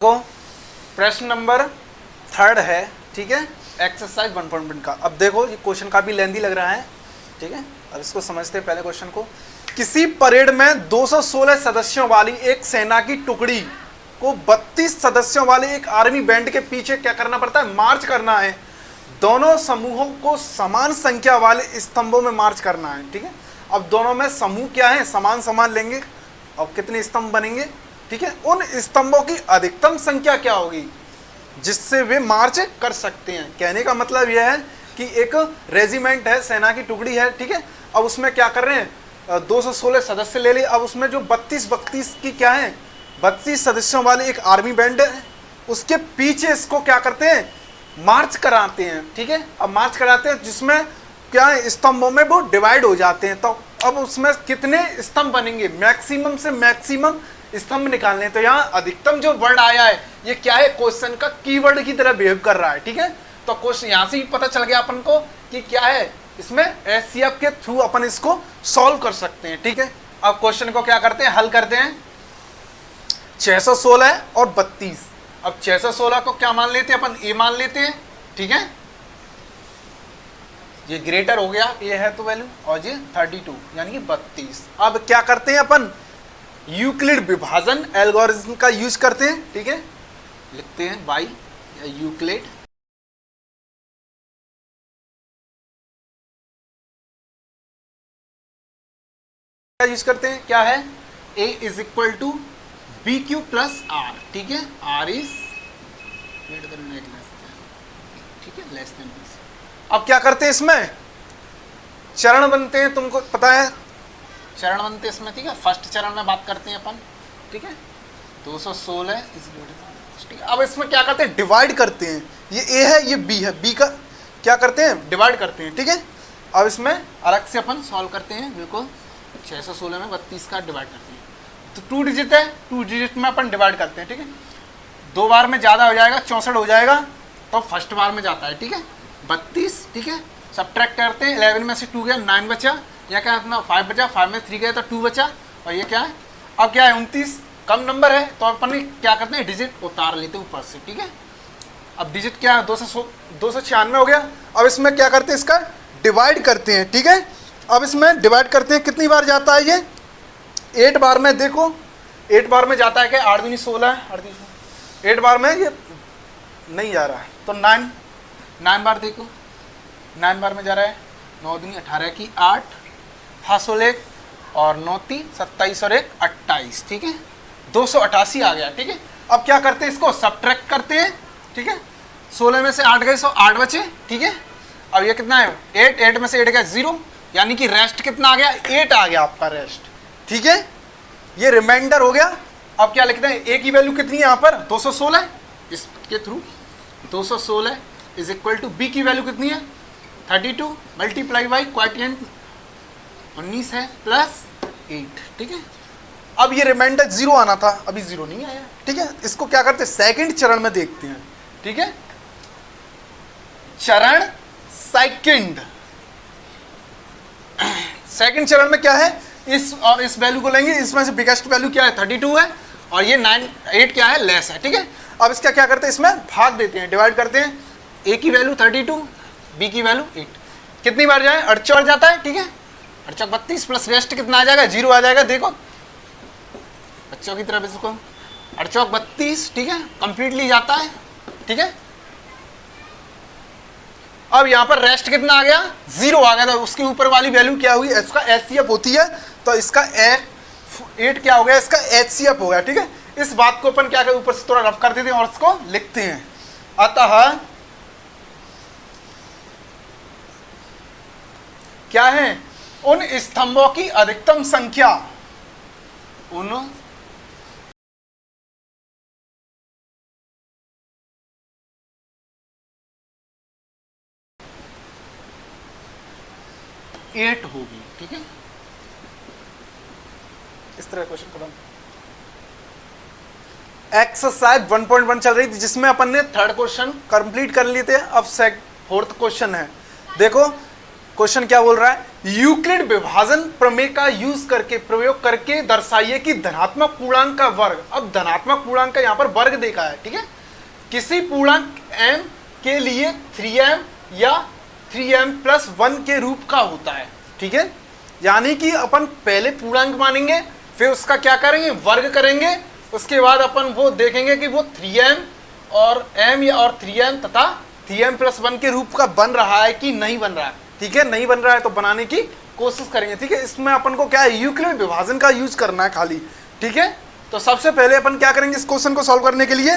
को प्रश्न नंबर 3 है, ठीक है, एक्सरसाइज 1.1 का। अब देखो ये क्वेश्चन काफी लेंथी लग रहा है, ठीक है। अब इसको समझते हैं पहले क्वेश्चन को। किसी परेड में 216 सदस्यों वाली एक सेना की टुकड़ी को 32 सदस्यों वाले एक आर्मी बैंड के पीछे क्या करना पड़ता है? मार्च करना है। दोनों समूहों को समान संख्या वाले स्तंभों में मार्च करना है, ठीक है। अब दोनों में समूह क्या है? समान समान लेंगे। अब कितने स्तंभ बनेंगे? ठीक है, उन स्तंभों की अधिकतम संख्या क्या होगी जिससे वे मार्च कर सकते हैं। कहने का मतलब यह है कि एक रेजिमेंट है, सेना की टुकड़ी है, ठीक है। अब उसमें क्या कर रहे हैं? 216 सदस्य ले लिए। अब उसमें जो 32 की क्या है, 32 सदस्यों वाले एक आर्मी बैंड है, उसके पीछे इसको क्या करते हैं? मार्च कराते हैं, ठीक है। अब मार्च कराते हैं जिसमें क्या है, स्तंभों में वो डिवाइड हो जाते हैं। तो अब उसमें कितने स्तंभ बनेंगे? मैक्सिमम से मैक्सिमम स्तंभ निकालने। तो यहाँ अधिकतम जो वर्ड आया है ये क्या है? क्वेश्चन का कीवर्ड की तरह बिहेव कर रहा है, ठीक है। तो क्वेश्चन यहाँ से ही पता चल गया अपन को कि क्या है, इसमें एचसीएफ के थ्रू अपन इसको सॉल्व कर सकते हैं, ठीक है। अब क्वेश्चन को क्या करते हैं? हल करते हैं। 616 और 32। अब 616 को क्या मान लेते हैं अपन? ए मान लेते हैं, ठीक है। ये ग्रेटर हो गया, ये है तो वैल्यू, और ये 32 यानी कि 32। अब क्या करते हैं अपन? यूक्लिड विभाजन एल्गोरिथम का यूज करते हैं, ठीक है। लिखते हैं बाई यूक्लिड का यूज करते हैं। क्या है? a is equal to b Q plus r, ठीक है। R is greater than less than, ठीक है, लेस देन बी। अब क्या करते हैं? इसमें चरण बनते हैं, तुमको पता है चरण बनते हैं इसमें, ठीक है। फर्स्ट चरण में बात करते हैं अपन, ठीक है। 216 इज ग्रेटर, ठीक है। अब इसमें क्या करते हैं? डिवाइड करते हैं। ये ए है, ये बी है, बी का क्या करते हैं? डिवाइड करते हैं, ठीक है। अब इसमें अलग से अपन सॉल्व करते हैं। देखो 616 में 32 का डिवाइड करते हैं तो 2 डिजिट है, 2 डिजिट में अपन डिवाइड करते हैं, ठीक है। 2 बार में ज़्यादा हो जाएगा, 64 हो जाएगा, तो फर्स्ट बार में जाता है, ठीक है। 32, ठीक है। सब्ट्रैक्ट करते हैं, 11 में से 2 गया, 9 बचा। या क्या अपना 5 बचा, 5 में 3 गया तो 2 बचा। और ये क्या है? अब क्या है? 29 कम नंबर है तो अपन क्या करते हैं? डिजिट उतार लेते हैं ऊपर से, ठीक है। अब डिजिट क्या है? 296 हो गया। अब इसमें क्या करते हैं? इसका डिवाइड करते हैं, ठीक है। अब इसमें डिवाइड करते हैं, कितनी बार जाता है ये? 8 बार में। देखो 8 बार में जाता है क्या? 8 दूनी 16 है, 8 बार में ये नहीं जा रहा है तो 9 बार। देखो 9 बार में जा रहा है। 9 दूनी 18 की 8, 5 और 9 3 27 और 1 28, ठीक है। 288 आ गया, ठीक है। अब क्या करते हैं? इसको सब्ट्रैक्ट करते हैं, ठीक है। 16 में से 8 गए तो 8 बचे, ठीक है। अब ये कितना है? 8 में से 8 गया 0, यानी कि रेस्ट कितना आ गया? 8 आ गया आपका रेस्ट, ठीक है। ये रिमाइंडर हो गया। अब क्या लिखते हैं? ए की वैल्यू कितनी है यहाँ पर? 216। इसके through 216 is equal to b की वैल्यू कितनी है? 32 मल्टीप्लाई बाई क्वाटिएंट 19 है प्लस 8, ठीक है। अब ये रिमाइंडर 0 आना था, अभी 0 नहीं आया, ठीक है। इसको क्या करते हैं? सेकंड चरण में देखते हैं, ठीक है। चरण सेकंड चरण में क्या है? इस और इस वैल्यू को लेंगे। इसमें से बिगेस्ट वैल्यू क्या है? 32 है, और ये 8 क्या है? लेस है, ठीक है। अब इसका क्या करते हैं? इसमें भाग देते हैं, डिवाइड करते हैं। ए की वैल्यू 32, बी की वैल्यू 8। कितनी बार जाए? 48 जाता है, ठीक है। 48 32 प्लस रेस्ट कितना आ जाएगा? 0 आ जाएगा। देखो बच्चों की तरफ इसको 48 32, ठीक है, कंप्लीटली जाता है, ठीक है। अब यहाँ पर रेस्ट कितना आ गया? 0 आ गया। तो उसके ऊपर वाली वैल्यू क्या हुई? इसका एचसीएफ होती है, तो इसका 8 क्या हो गया? इसका एचसीएफ हो गया, ठीक है। इस बात को अपन क्या ऊपर से थोड़ा रफ कर देते हैं और इसको लिखते हैं। अतः क्या है? उन स्तंभों की अधिकतम संख्या, उन 8 होगी, ठीक है। इस तरह क्वेश्चन खत्म। एक्सरसाइज 1.1 चल रही थी जिसमें अपन ने 3rd क्वेश्चन कंप्लीट कर लिए थे। अब 4th क्वेश्चन है। देखो क्वेश्चन क्या बोल रहा है, यूक्लिड विभाजन प्रमेय का यूज करके प्रयोग करके दर्शाइए कि धनात्मक पूर्णांक का वर्ग। अब धनात्मक पूर्णांक का यहाँ पर वर्ग देखा है, ठीक है, किसी पूर्णांक m के लिए 3m या 3m+1 के रूप का होता है, ठीक है। यानी कि अपन पहले पूर्णांक मानेंगे, फिर उसका क्या करेंगे, वर्ग करेंगे, उसके बाद अपन वो देखेंगे कि वो 3m और m या और 3m तथा 3m+1 के रूप का बन रहा है कि नहीं बन रहा है, ठीक है। नहीं बन रहा है तो बनाने की कोशिश करेंगे, ठीक है। इसमें अपन को क्या है, यूक्लिड विभाजन का यूज करना है खाली, ठीक है। तो सबसे पहले अपन क्या करेंगे, इस क्वेश्चन को सॉल्व करने के लिए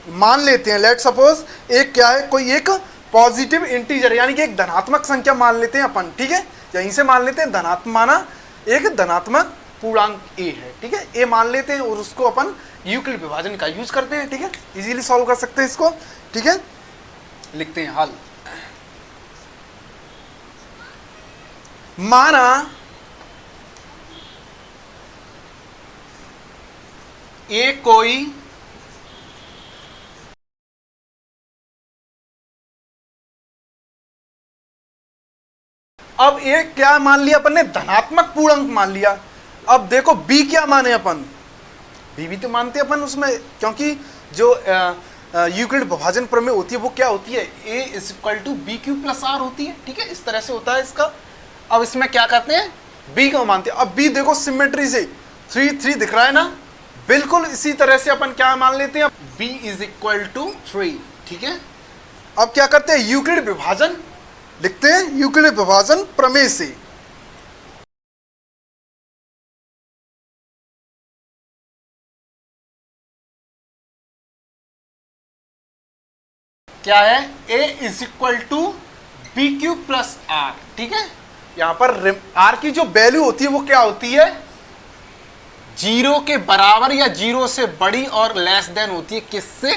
मान लेते हैं, लेट सपोज एक क्या है, कोई एक पॉजिटिव इंटीजर यानी कि एक धनात्मक संख्या मान लेते हैं अपन, ठीक है। यहीं से मान लेते हैं धनात्मक, माना एक धनात्मक पूर्णांक a है, ठीक है, a मान लेते हैं और उसको अपन यूक्लिड विभाजन का यूज करते हैं, ठीक है। इजीली सॉल्व कर सकते हैं इसको, ठीक है। लिखते हैं हल। माना a कोई अब a क्या मान लिया अपन ने, धनात्मक पूर्णांक मान लिया। अब देखो b क्या माने अपन, b भी तो मानते हैं अपन उसमें, क्योंकि जो यूक्लिड विभाजन प्रमेय होती है वो क्या होती है, a = bq+r होती है, ठीक है। इस तरह से होता है इसका। अब इसमें क्या करते हैं, b को मानते हैं। अब b देखो सिमेट्री से 3 3 दिख रहा है ना, बिल्कुल इसी तरह से अपन क्या मान लेते हैं, b = 3, ठीक है। अब क्या करते हैं, यूक्लिड विभाजन लिखते हैं, यूक्लिड विभाजन प्रमेय से क्या है, a = bq+r, ठीक है। यहां पर r की जो वैल्यू होती है वो क्या होती है, 0 के बराबर या 0 से बड़ी और लेस देन होती है किससे,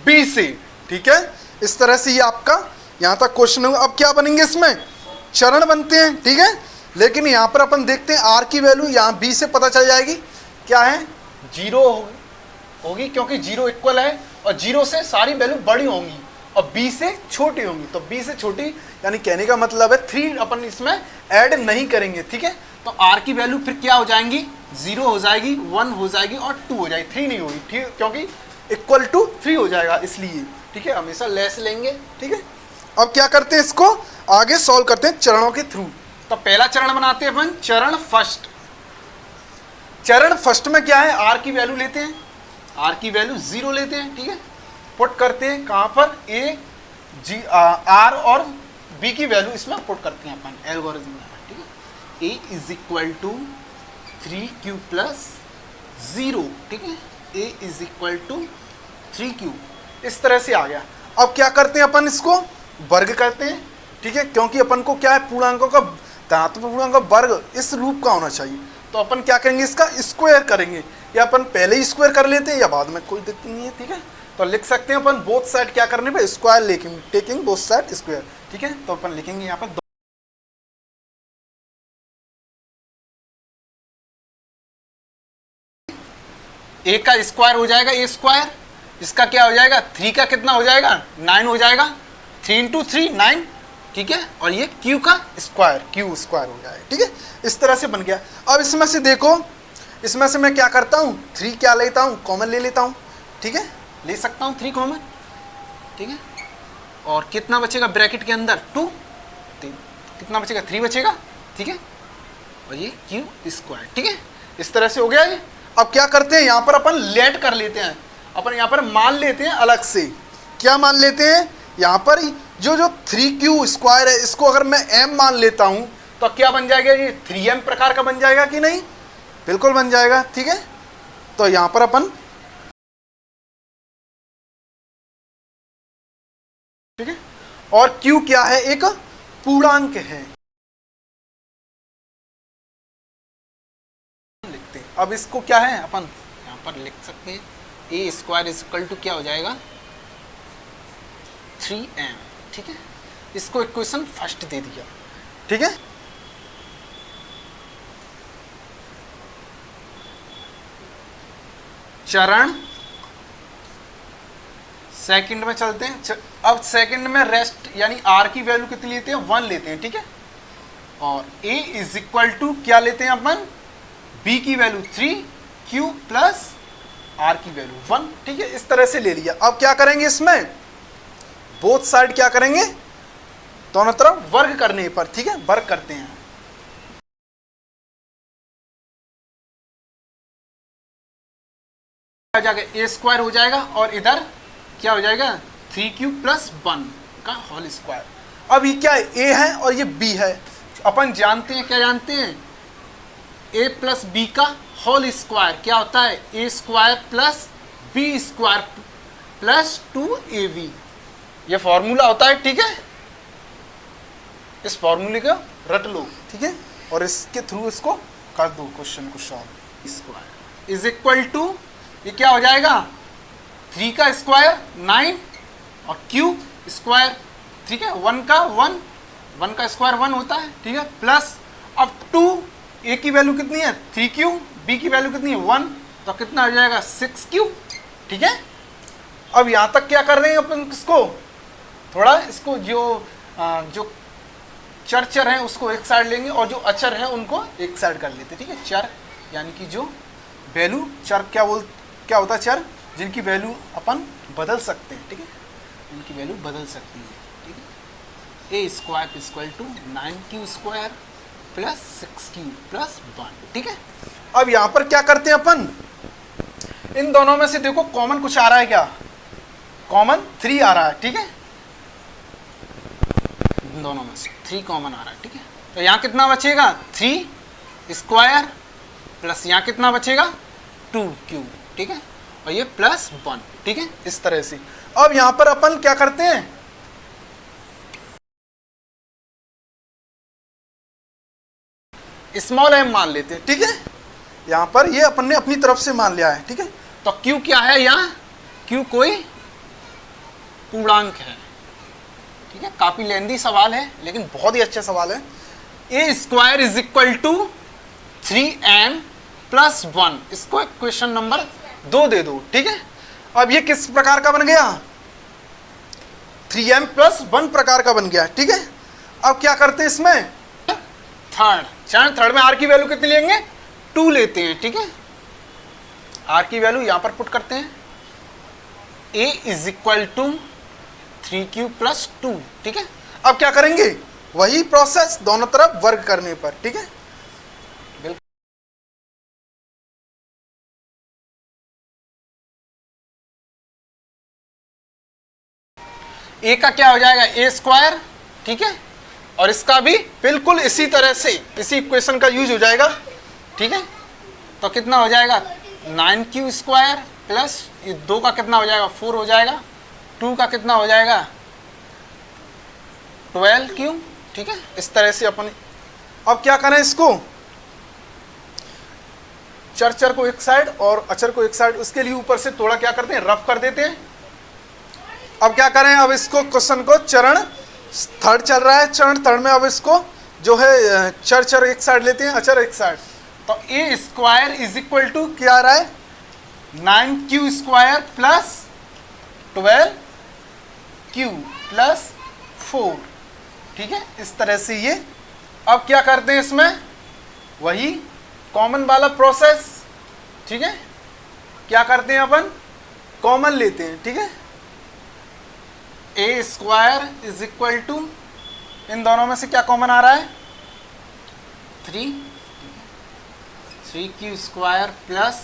b से, ठीक है। इस तरह से ये आपका यहां तक क्वेश्चन होगा। अब क्या बनेंगे, इसमें चरण बनते हैं, ठीक है। लेकिन यहां पर अपन देखते हैं r की वैल्यू यहां b से पता चल जाएगी, क्या है, 0 होगी क्योंकि 0 इक्वल है और 0 से सारी वैल्यू बड़ी होंगी और b से छोटी होंगी। तो b से छोटी यानी कहने का मतलब है 3 अपन इसमें ऐड नहीं करेंगे, ठीक है। तो r की वैल्यू फिर क्या हो जाएंगी, 0 हो जाएगी, 1 हो जाएगी और 2 हो जाएगी, 3 नहीं होगी, ठीक, क्योंकि =3 हो जाएगा इसलिए, ठीक है। हमेशा लेस लेंगे, ठीक है। अब क्या करते हैं, इसको आगे सॉल्व करते हैं चरणों के थ्रू। तो पहला चरण बनाते हैं अपन, चरण फर्स्ट। चरण फर्स्ट में क्या है, r की वैल्यू लेते हैं, r की वैल्यू 0 लेते हैं, ठीक है। पुट करते हैं कहां पर, r और b की वैल्यू इसमें पुट करते हैं अपन एल्गोरिथम में, ठीक है। a = 3q+0, ठीक है, a = 3q, इस तरह से आ गया। अब क्या करते हैं अपन, इसको वर्ग करते हैं, ठीक है, क्योंकि अपन को क्या है, पूर्णांकों का धनात्मक पूर्णांक का वर्ग इस रूप का होना चाहिए। तो अपन क्या करेंगे, इसका स्क्वायर करेंगे, या अपन पहले ही स्क्वायर कर लेते हैं या बाद में, कोई दिक्कत नहीं है, ठीक है। तो लिख सकते हैं अपन बोथ साइड क्या करने पे, स्क्वायर लेकिन टेकिंग बोथ साइड स्क्वायर, ठीक है। तो अपन लिखेंगे यहाँ पर a का स्क्वायर हो जाएगा, a², इसका क्या हो जाएगा, 3 का कितना हो जाएगा, 9 हो जाएगा, 3 × 3 9, ठीक है। और ये q का स्क्वायर, q² हो जाएगा, ठीक है। इस तरह से बन गया। अब इसमें से देखो, इसमें से मैं क्या करता हूँ, 3 क्या लेता हूँ, कॉमन ले लेता हूँ, ठीक है, ले सकता हूँ 3 कॉमन, ठीक है। और कितना बचेगा ब्रैकेट के अंदर, 2, कितना बचेगा, 3 बचेगा, ठीक है। और ये q², ठीक है। इस तरह से हो गया ये। अब क्या करते हैं, यहाँ पर अपन लेट कर लेते हैं, अपन यहाँ पर मान लेते हैं अलग से, क्या मान लेते हैं, यहाँ पर जो 3q² है, इसको अगर मैं m मान लेता हूँ तो क्या बन जाएगा, ये 3m प्रकार का बन जाएगा कि नहीं, बिल्कुल बन जाएगा, ठीक है। तो यहाँ पर अपन, ठीक है, और q क्या है, एक पूर्णांक है। लिखते हैं अब इसको, क्या है, अपन यहाँ पर लिख सकते हैं a² = क्या हो जाएगा, 3m, ठीक है। इसको इक्वेशन फर्स्ट दे दिया, ठीक है। चरण सेकंड में चलते हैं। अब सेकंड में रेस्ट यानी r की वैल्यू कितनी लेते हैं, 1 लेते हैं, ठीक है। और a इज इक्वल टू क्या लेते हैं अपन, b की वैल्यू 3, q प्लस r की वैल्यू 1, ठीक है, इस तरह से ले लिया। अब क्या करेंगे इसमें, बोथ साइड क्या करेंगे, दोनों तरफ वर्ग करने पर, ठीक है, वर्ग करते हैं। जाके a स्क्वायर हो जाएगा और इधर क्या हो जाएगा 3q प्लस 1 का होल स्क्वायर। अब ये क्या है, a है और ये b है। अपन जानते हैं, क्या जानते हैं, a प्लस b का होल स्क्वायर क्या होता है, a square plus b square plus 2ab, ये फॉर्मूला होता है, ठीक है। इस फॉर्मूले को रट लो, ठीक है, और इसके थ्रू इसको कर दो क्वेश्चन को solve. Square is equal to, ये क्या हो जाएगा 3 का स्क्वायर 9 और q स्क्वायर, ठीक है, 1 का स्क्वायर 1 होता है, ठीक है, प्लस अब 2, a की वैल्यू कितनी है 3q, b की वैल्यू कितनी है 1, तो कितना हो जाएगा 6q, ठीक है। अब यहाँ तक क्या कर रहे हैं अपन, इसको थोड़ा इसको जो चर है उसको एक साइड लेंगे और जो अचर है उनको एक साइड कर लेते, ठीक है। चर यानी कि जो वैल्यू, चर क्या होता है, चर जिनकी वैल्यू अपन बदल सकते हैं, ठीक है, इनकी वैल्यू बदल सकती है, ठीक है। a square equal to 9q square plus 6q plus 1, ठीक है। अब यहाँ पर क्या करते हैं अपन, इन दोनों में से देखो कॉमन कुछ आ रहा है क्या, कॉमन 3 आ रहा है, ठीक है, इन दोनों में से 3 कॉमन आ रहा है, ठीक है। तो यहाँ कितना बचेगा 3 स्क्वायर प्लस यहाँ कितना बचेगा 2q, ठीक है, और ये प्लस 1, ठीक है, इस तरह से। अब यहाँ पर अपन क्या करते हैं, स्मॉल m मान लेते हैं, ठीक है। यहाँ पर ये अपन ने अपनी तरफ से मान लिया है, ठीक है। तो q क्या है, यहाँ q कोई पूर्णांक है, ठीक है। काफी लेंदी सवाल है लेकिन बहुत ही अच्छा सवाल है। a square is equal to 3m plus 1, इसको क्वेश्चन नंबर 2 दे दो, ठीक है। अब ये किस प्रकार का बन गया, 3m प्लस 1 प्रकार का बन गया, ठीक है। अब क्या करते हैं इसमें, थर्ड में r की वैल्यू कितनी लेंगे 2 लेते हैं, ठीक है। r की वैल्यू यहां पर पुट करते हैं, a is equal to 3q plus 2, ठीक है। अब क्या करेंगे, वही प्रोसेस दोनों तरफ वर्ग करने पर, ठीक है। a का क्या हो जाएगा a स्क्वायर, ठीक है, और इसका भी बिल्कुल इसी तरह से इसी इक्वेशन का यूज हो जाएगा, ठीक है। तो कितना हो जाएगा 9q स्क्वायर प्लस ये 2 का कितना हो जाएगा 4 हो जाएगा, 2 का कितना हो जाएगा 12q, ठीक है, इस तरह से अपन। अब क्या करें, इसको चर को एक साइड और अचर को एक साइड, उसके लिए ऊपर से थोड़ा क्या करते हैं रफ कर देते हैं। अब क्या करें, अब इसको क्वेश्चन को चरण थर्ड चल रहा है, चरण थर्ड में अब इसको जो है चर एक साइड लेते हैं, अचर एक साइड। तो a square is equal to क्या आ रहा है 9q square plus 12q plus 4, ठीक है, इस तरह से ये। अब क्या करते हैं इसमें, वही कॉमन वाला प्रोसेस, ठीक है। क्या करते हैं अपन, कॉमन लेते हैं, ठीक है। a square is equal to, इन दोनों में से क्या कॉमन आ रहा है 3q स्क्वायर प्लस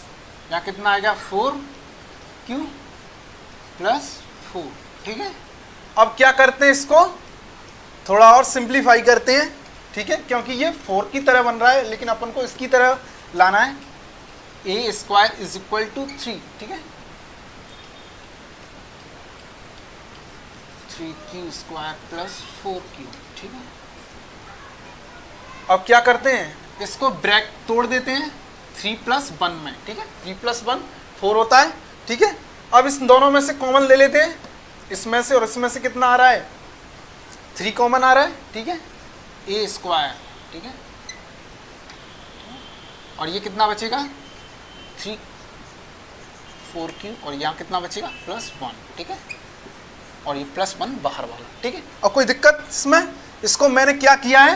या कितना आएगा 4q प्लस 4, ठीक है। अब क्या करते हैं, इसको थोड़ा और सिंप्लीफाई करते हैं, ठीक है, क्योंकि ये 4 की तरह बन रहा है लेकिन अपन को इसकी तरह लाना है। a square is equal to 3, ठीक है, 3q स्क्वायर प्लस 4q, ठीक है। अब क्या करते हैं, इसको ब्रैकेट तोड़ देते हैं 3 प्लस 1 में, ठीक है, 3 प्लस 1 4 होता है, ठीक है। अब इस दोनों में से कॉमन ले लेते हैं, इसमें से और इसमें से कितना आ रहा है 3 कॉमन आ रहा है, ठीक है, a स्क्वायर, ठीक है, और ये कितना बचेगा 3 4q और यहाँ कितना बचेगा प्लस 1, ठीक है, और ये प्लस 1 बाहर वाला, ठीक है। और कोई दिक्कत इसमें, इसको मैंने क्या किया है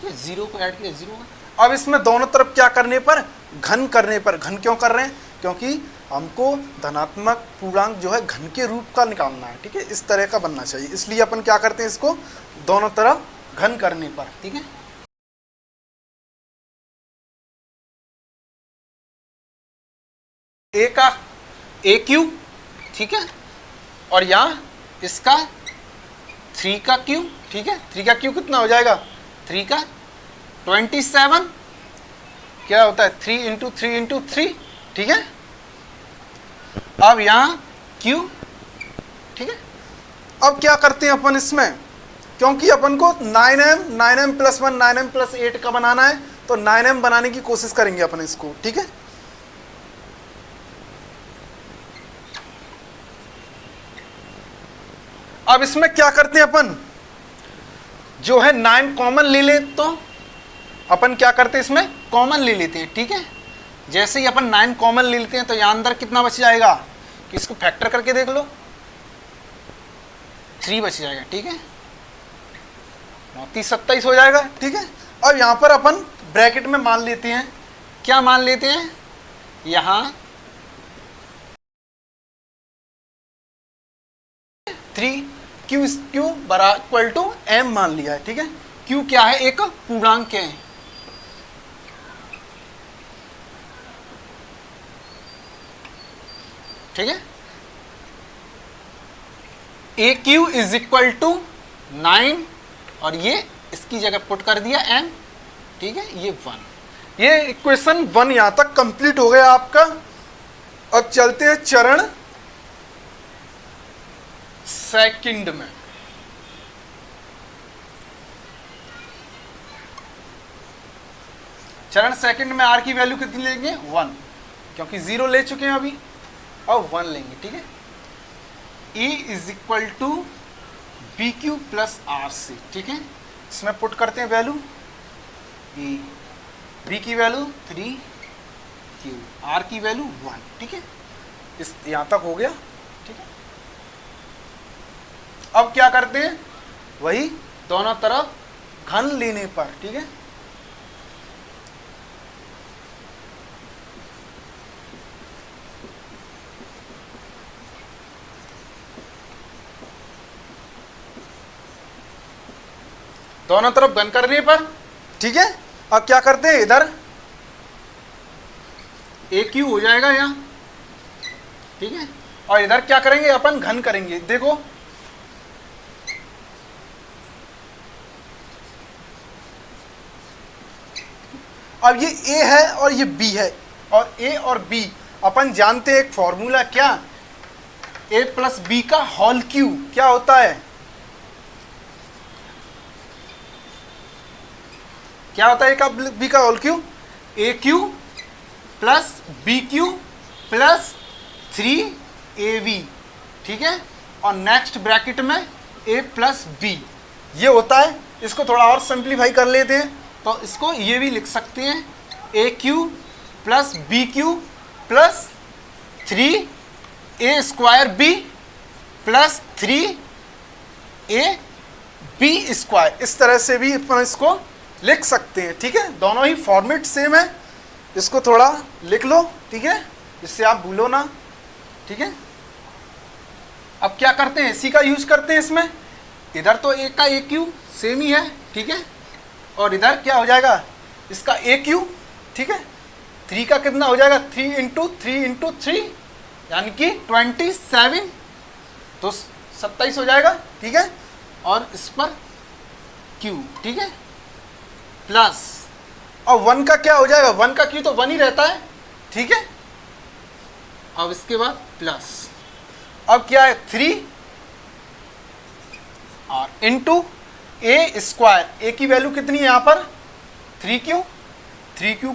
ठीक है, 0 को ऐड किया 0 का। अब इसमें दोनों तरफ क्या करने पर, घन करने पर, घन क्यों कर रहे हैं, क्योंकि हमको धनात्मक पूर्णांक जो है घन के रूप का निकालना है, ठीक है, इस तरह का बनना चाहिए, इसलिए अपन क्या करते हैं इसको दोनों तरफ घन करने पर, ठीक है। ए का ए क्यूब, ठीक है, और यहाँ इसका 3 का क्यूब, ठीक है, 3 का क्यूब कितना हो जाएगा, 3 का 27, क्या होता है 3 इंटू 3 इंटू 3, ठीक है। अब यहाँ क्यू, ठीक है। अब क्या करते हैं अपन इसमें, क्योंकि अपन को 9m प्लस 1 9m प्लस 8 का बनाना है, तो 9m बनाने की कोशिश करेंगे अपन इसको, ठीक है। अब इसमें क्या करते हैं अपन, जो है 9 कॉमन ले ले, तो अपन क्या करते हैं इसमें कॉमन ले लेते हैं, ठीक है। जैसे ही अपन 9 कॉमन ले लेते हैं तो यहाँ अंदर कितना बच जाएगा, कि इसको फैक्टर करके देख लो, 3 बच जाएगा, ठीक है, 29 27 हो जाएगा, ठीक है। अब यहाँ पर अपन ब्रैकेट में मान लेते हैं, क्या मान लेते हैं, यहाँ 3 क्यू बराबर इक्वल टू m मान लिया है, ठीक है। क्यू क्या है, एक पूर्णांक है, ठीक है। A cube is equal to 9 और ये इसकी जगह पुट कर दिया m, ठीक है, ये 1। ये इक्वेशन 1 यहां तक कंप्लीट हो गया आपका। अब चलते हैं चरण सेकंड में। चरण सेकंड में आर की वैल्यू कितनी लेंगे, 1, क्योंकि 0 ले चुके हैं अभी, और 1 लेंगे, ठीक है। E is equal to b Q plus r c, ठीक है। इसमें पुट करते हैं वैल्यू, E बी की वैल्यू 3 क्यू, आर की वैल्यू 1, ठीक है। इस यहाँ तक हो गया, ठीक है। अब क्या करते हैं, वही दोनों तरफ घन लेने पर, ठीक है। दोनों तरफ घन करने पर, ठीक है। अब क्या करते हैं, इधर ए क्यू हो जाएगा यहाँ, ठीक है, और इधर क्या करेंगे अपन, घन करेंगे। देखो अब ये ए है और ये बी है, और ए और बी अपन जानते हैं एक फॉर्मूला, क्या, ए प्लस बी का होल क्यूब क्या होता है, क्या होता है ए का बी का whole cube, A cube plus B Q plus 3ab, ठीक है, और नेक्स्ट ब्रैकेट में a प्लस बी, ये होता है। इसको थोड़ा और सिंप्लीफाई कर लेते हैं, तो इसको ये भी लिख सकते हैं, A cube plus B Q plus 3a square B plus 3ab square, इस तरह से भी अपन इसको लिख सकते हैं, ठीक है। दोनों ही फॉर्मेट सेम है, इसको थोड़ा लिख लो, ठीक है, इससे आप भूलो ना, ठीक है। अब क्या करते हैं, इसी का यूज करते हैं इसमें, इधर तो ए का ए क्यू सेम ही है, ठीक है, और इधर क्या हो जाएगा, इसका ए क्यू, ठीक है। 3 का कितना हो जाएगा, 3 इंटू 3 इंटू 3, यानी कि 27, तो 27 हो जाएगा, ठीक है, और इस पर क्यू, ठीक है, प्लस, और 1 का क्या हो जाएगा, 1 का क्यू तो 1 ही रहता है, ठीक है। अब इसके बाद प्लस, अब क्या है 3 और इंटू ए स्क्वायर, ए की वैल्यू कितनी है यहाँ पर 3q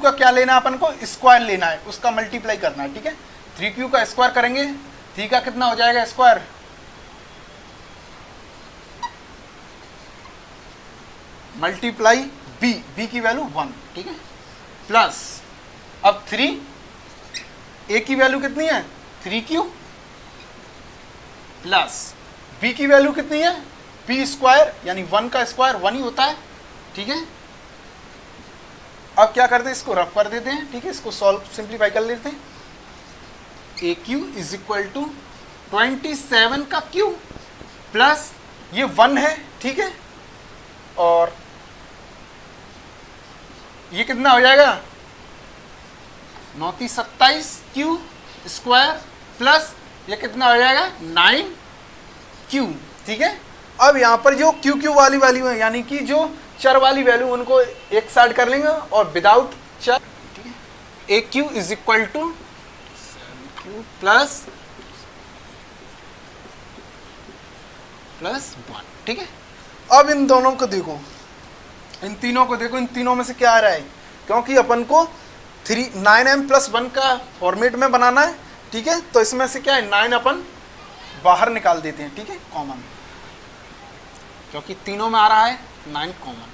का क्या लेना है अपन को, स्क्वायर लेना है, उसका मल्टीप्लाई करना है, ठीक है। 3q का स्क्वायर करेंगे, 3 का कितना हो जाएगा स्क्वायर, मल्टीप्लाई बी की वैल्यू 1, ठीक है, प्लस, अब 3 ए की वैल्यू कितनी है 3q प्लस बी की वैल्यू कितनी है बी स्क्वायर, यानी 1 का स्क्वायर 1 ही होता है, ठीक है, अब क्या करते हैं, इसको रफ कर देते हैं, ठीक है, इसको सॉल्व सिंप्लीफाई कर लेते हैं। A cube is equal to 27 का क्यू प्लस ये 1 है, ठीक है, और ये कितना हो जाएगा 9 × 27 क्यू स्क्वायर प्लस ये कितना हो जाएगा 9 क्यू, ठीक है। अब यहाँ पर जो क्यू क्यू वाली वैल्यू है, यानी कि जो चर वाली वैल्यू, उनको एक साइड कर लेंगे और विदाउट चर, ठीक है। A cube is equal to 7Q plus 1, ठीक है। अब इन दोनों को देखो, इन तीनों को देखो, इन तीनों में से क्या आ रहा है, क्योंकि अपन को 9m+1 का फॉर्मेट में बनाना है, ठीक है, तो इसमें से क्या है 9 अपन बाहर निकाल देते हैं, ठीक है, कॉमन, क्योंकि तीनों में आ रहा है 9 कॉमन,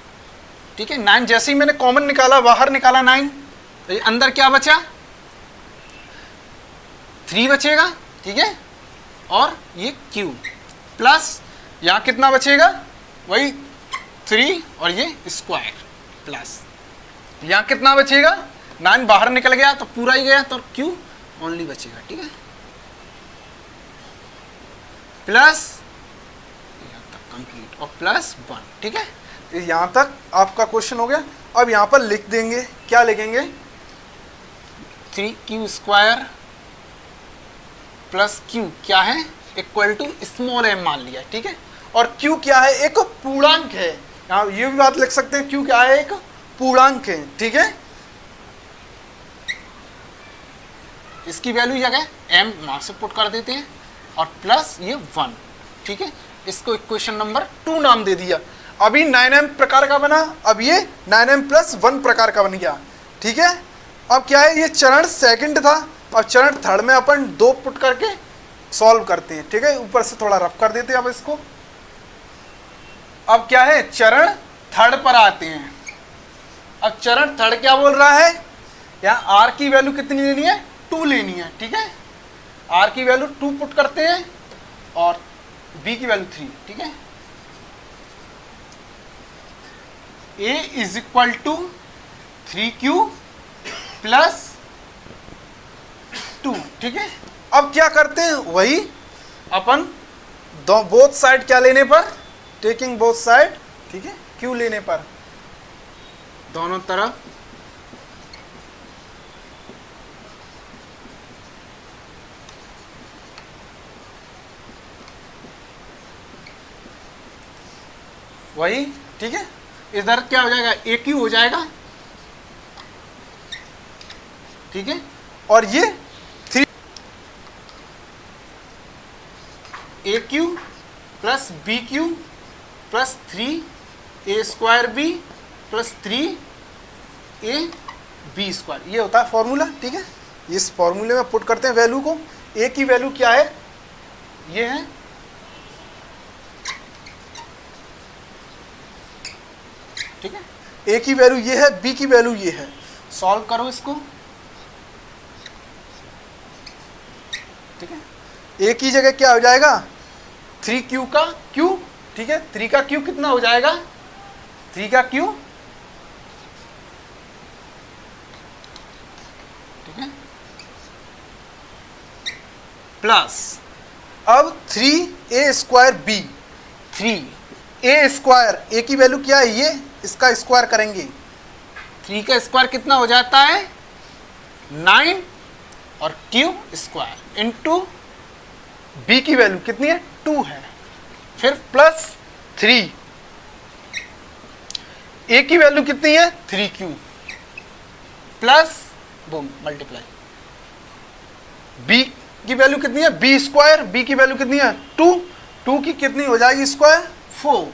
ठीक है। 9 जैसे ही मैंने कॉमन निकाला, बाहर निकाला 9, तो ये अंदर क्या बचा 3 बचेगा, ठीक है, और ये q प्लस यहाँ कितना बचेगा, वही 3 और ये स्क्वायर प्लस यहाँ कितना बचेगा, 9 बाहर निकल गया तो पूरा ही गया, तो q ओनली बचेगा, ठीक है, प्लस यहाँ तक कंप्लीट और प्लस 1, ठीक है। यहाँ तक आपका क्वेश्चन हो गया। अब यहाँ पर लिख देंगे, क्या लिखेंगे 3q स्क्वायर प्लस q क्या है इक्वल टू स्मॉल m मान लिया, ठीक है, और q क्या है एक पूर्णांक है, यहाँ ये भी बात लिख सकते हैं, q क्या है एक पूर्णांक है, ठीक है। इसकी वैल्यू जगह m वहां से पुट कर देते हैं और प्लस ये 1, ठीक है, इसको इक्वेशन नंबर 2 नाम दे दिया। अभी 9m प्रकार का बना, अब ये 9m+1 प्रकार का बन गया, ठीक है। अब क्या है, ये चरण सेकंड था, अब चरण थर्ड में अपन 2 पुट करके सॉल्व करते हैं, ठीक है, ऊपर से थोड़ा रफ कर देते हैं। अब इसको, अब क्या है चरण थर्ड पर आते हैं। अब चरण थर्ड क्या बोल रहा है, यहाँ r की वैल्यू कितनी लेनी है 2 लेनी है, ठीक है, r की वैल्यू 2 पुट करते हैं और b की वैल्यू 3, ठीक है। a is equal to 3q plus 2, ठीक है। अब क्या करते हैं, वही अपन बोथ साइड क्या लेने पर, टेकिंग बोथ साइड, ठीक है, q लेने पर दोनों तरफ वही, ठीक है। इधर क्या हो जाएगा AQ हो जाएगा, ठीक है, और ये 3 AQ plus BQ plus 3A² B plus 3AB², ये होता है फॉर्मूला, ठीक है। इस फॉर्मूले में पुट करते हैं वैल्यू को। A की वैल्यू क्या है, ये है, ठीक है, A की वैल्यू ये है, B की वैल्यू ये है। सॉल्व करो इसको, ठीक है। A की जगह क्या हो जाएगा 3q का q, ठीक है, 3 का q कितना हो जाएगा 3 का q, ठीक है, प्लस अब 3A² B, 3A², A की वैल्यू क्या है ये, इसका स्क्वायर करेंगे, 3 का स्क्वायर कितना हो जाता है 9 और q² इंटू B की वैल्यू कितनी है 2 है, फिर प्लस 3, A की वैल्यू कितनी है 3q plus boom multiply, B की वैल्यू कितनी है B², B की वैल्यू कितनी है 2 की कितनी हो जाएगी स्क्वायर 4,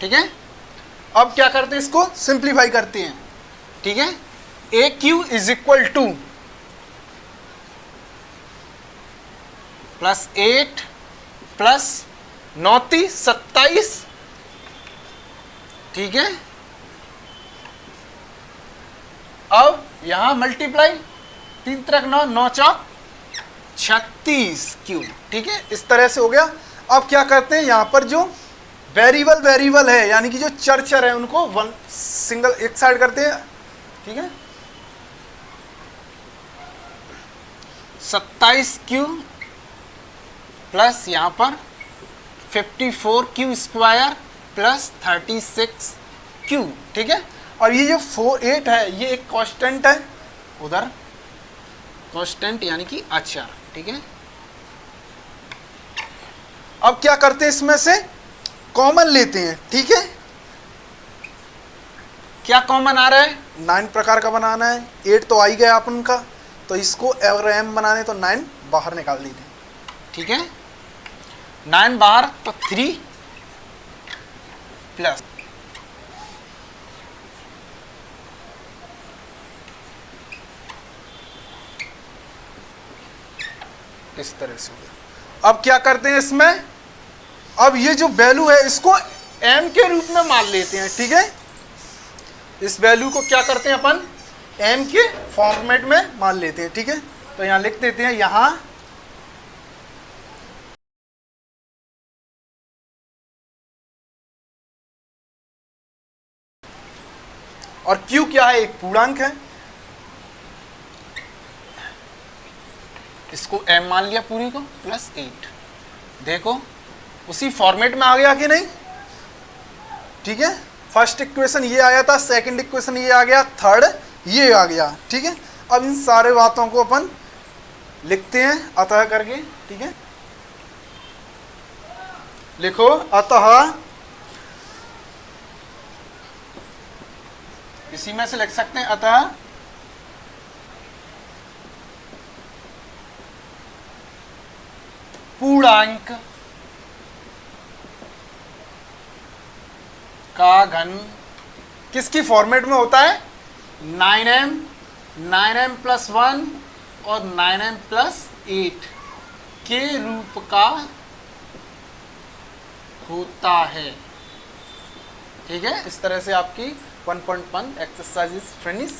ठीक है। अब क्या करते हैं, इसको सिंप्लीफाई करते हैं, ठीक है। AQ is equal two plus 8 plus 9 × 27, ठीक है। अब यहां मल्टीप्लाई 3 × 9, 9 × 36 क्यूब, ठीक है, इस तरह से हो गया। अब क्या करते हैं, यहां पर जो वेरिएबल वेरिएबल है, यानी कि जो चर है उनको वन सिंगल एक साइड करते हैं, ठीक है। 27q प्लस यहाँ पर 54q स्क्वायर प्लस 36q, ठीक है। और ये जो 48 है ये एक कांस्टेंट है, उधर कांस्टेंट यानी कि अचर, ठीक है। अब क्या करते हैं, इसमें से कॉमन लेते हैं, ठीक है। क्या कॉमन आ रहा है, 9 प्रकार का बनाना है, 8 तो आ ही गया अपन का, तो इसको अगर m बनाने तो 9 बाहर निकाल देते, ठीक है। 9 बाहर तो 3 प्लस इस तरह से हो गया। अब क्या करते हैं इसमें, अब ये जो वैल्यू है इसको m के रूप में मान लेते हैं, ठीक है। इस वैल्यू को क्या करते हैं अपन m के फॉर्मेट में मान लेते हैं, ठीक है। तो यहां लिख देते हैं, यहां और q क्या है, एक पूर्णांक है, इसको m मान लिया पूरी को प्लस 8। देखो उसी फॉर्मेट में आ गया कि नहीं, ठीक है। फर्स्ट इक्वेशन ये आया था, सेकंड इक्वेशन ये आ गया, थर्ड ये आ गया, ठीक है। अब इन सारे बातों को अपन लिखते हैं अतः करके, ठीक है। लिखो अतः, इसी में से लिख सकते हैं अतः पूर्णांक का घन किसकी फॉर्मेट में होता है, 9m प्लस 1 और 9m प्लस 8 के रूप का होता है, ठीक है। इस तरह से आपकी 1.1 एक्सरसाइज इज फिनिश।